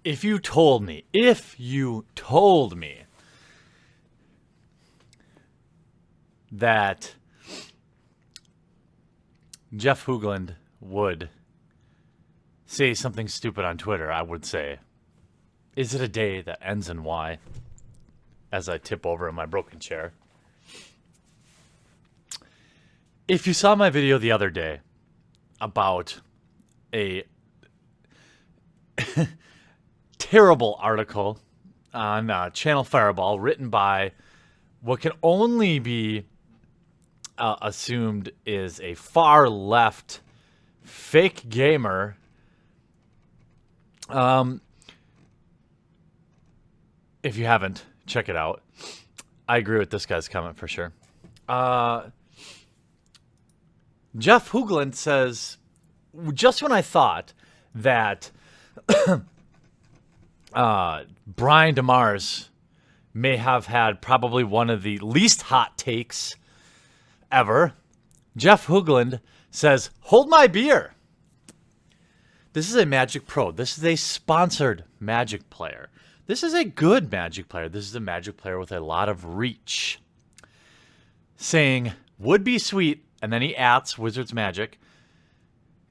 if you told me that Jeff Hoogland would say something stupid on Twitter, I would say, is it a day that ends in Y? As I tip over in my broken chair. If you saw my video the other day about a terrible article on Channel Fireball written by what can only be assumed is a far left fake gamer, if you haven't, check it out. I agree with this guy's comment for sure. Jeff Hoogland says, just when I thought that Brian DeMars may have had probably one of the least hot takes ever, Jeff Hoogland says, hold my beer. This is a Magic Pro. This is a sponsored Magic player. This is a good Magic player. This is a Magic player with a lot of reach. Saying, would be sweet, and then he adds Wizards Magic,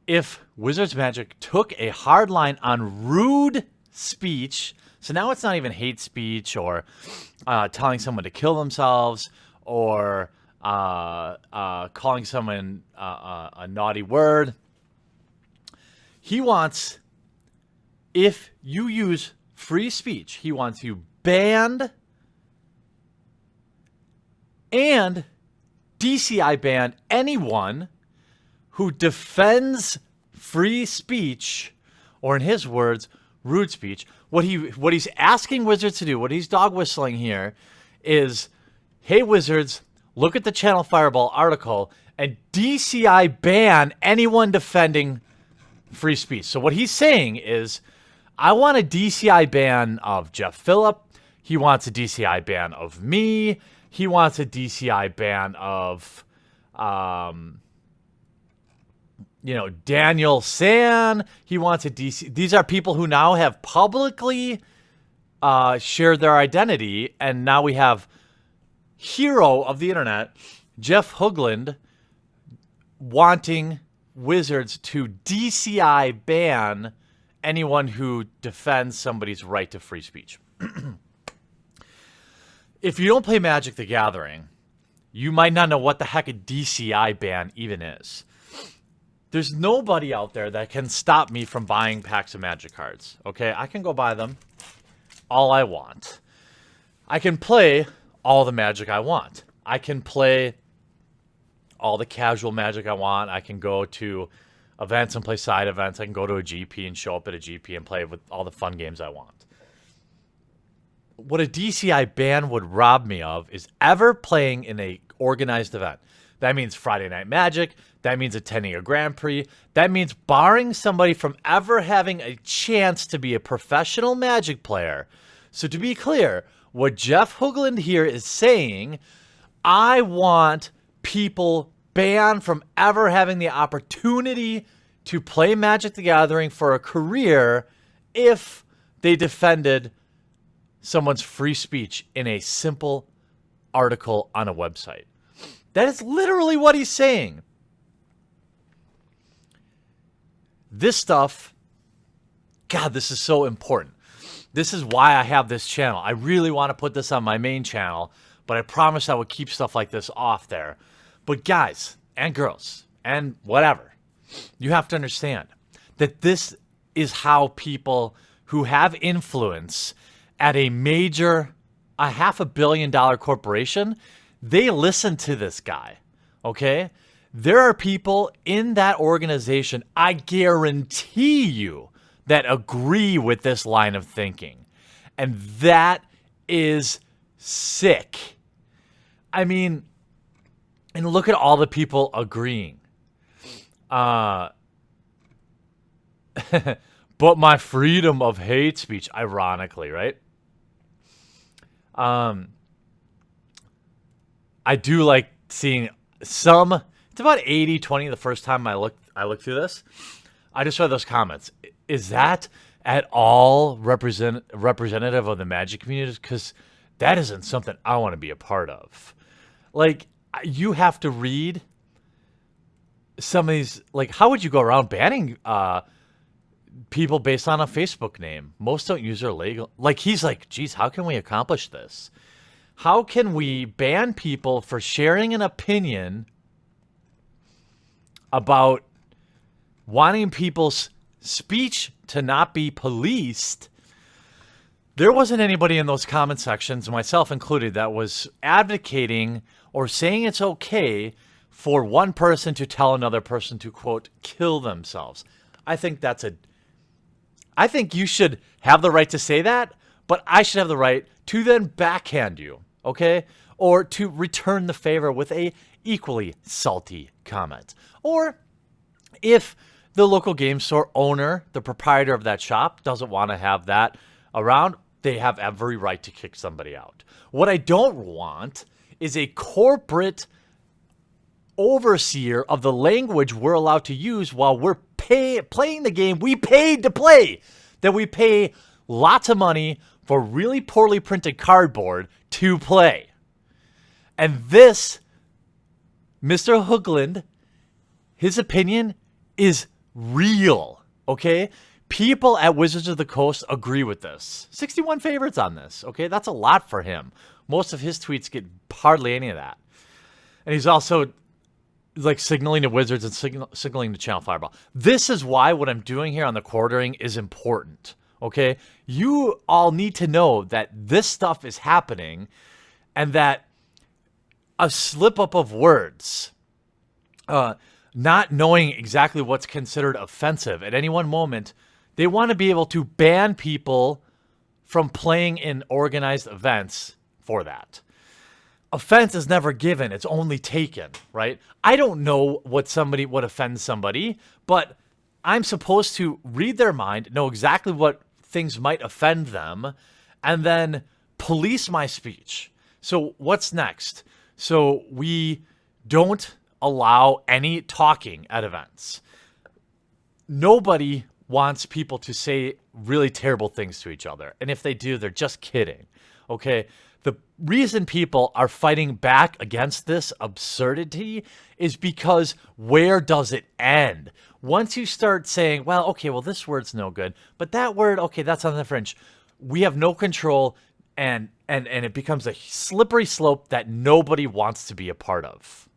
if Wizards Magic took a hard line on rude speech. So now it's not even hate speech or telling someone to kill themselves or calling someone a naughty word. He wants, if you use free speech, he wants you banned and DCI banned anyone who defends free speech, or in his words, rude speech. What he's asking Wizards to do, what he's dog whistling here, is, hey Wizards, look at the Channel Fireball article and DCI ban anyone defending free speech. So what he's saying is, I want a DCI ban of Jeff Phillip. He wants a DCI ban of me. He wants a DCI ban of, Daniel San. He wants a DC. These are people who now have publicly shared their identity, and now we have hero of the internet, Jeff Hoogland, wanting Wizards to DCI ban anyone who defends somebody's right to free speech. If you don't play Magic the Gathering, you might not know what the heck a DCI ban even is. There's nobody out there that can stop me from buying packs of Magic cards. Okay, I can go buy them all I want. I can play all the Magic I want. I can play all the casual Magic I want. I can go to events and play side events. I can go to a GP and show up at a GP and play with all the fun games I want. What a DCI ban would rob me of is ever playing in a organized event. That means Friday Night Magic. That means attending a Grand Prix. That means barring somebody from ever having a chance to be a professional Magic player. So to be clear, what Jeff Hoogland here is saying, I want people banned from ever having the opportunity to play Magic the Gathering for a career if they defended someone's free speech in a simple article on a website. That is literally what he's saying. This stuff, God, this is so important. This is why I have this channel. I really want to put this on my main channel, but I promised I would keep stuff like this off there. But guys and girls and whatever, you have to understand that this is how people who have influence at a major, a $500 million corporation, they listen to this guy, okay? There are people in that organization, I guarantee you, that agree with this line of thinking. And that is sick. I mean, and look at all the people agreeing. But my freedom of hate speech, ironically, right? I do like seeing some, it's about 80-20 the first time I looked through this. I just read those comments. Is that at all representative of the Magic community, because that isn't something I want to be a part of. Like, you have to read some of these. Like, how would you go around banning people based on a Facebook name? Most don't use their legal. Like, he's like, geez, how can we accomplish this? How can we ban people for sharing an opinion about wanting people's speech to not be policed? There wasn't anybody in those comment sections, myself included, that was advocating or saying it's okay for one person to tell another person to, quote, kill themselves. I think you should have the right to say that, but I should have the right to then backhand you, okay? Or to return the favor with a equally salty comment. Or if the local game store owner, the proprietor of that shop, doesn't want to have that around, they have every right to kick somebody out. What I don't want is a corporate overseer of the language we're allowed to use while we're playing the game we paid to play. That we pay lots of money for really poorly printed cardboard to play. And this, Mr. Hoogland, his opinion is real, okay? People at Wizards of the Coast agree with this. 61 favorites on this, okay? That's a lot for him. Most of his tweets get hardly any of that. And he's also like signaling to Wizards and signaling to Channel Fireball. This is why what I'm doing here on the quartering is important, okay? You all need to know that this stuff is happening and that a slip up of words, not knowing exactly what's considered offensive at any one moment, they want to be able to ban people from playing in organized events for that. Offense is never given, it's only taken, right? I don't know what offends somebody, but I'm supposed to read their mind, know exactly what things might offend them, and then police my speech. So what's next? So we don't allow any talking at events. Nobody wants people to say really terrible things to each other. And if they do, they're just kidding. Okay? The reason people are fighting back against this absurdity is because where does it end? Once you start saying, well, okay, well, this word's no good, but that word, okay, that's on the fringe. We have no control, and it becomes a slippery slope that nobody wants to be a part of.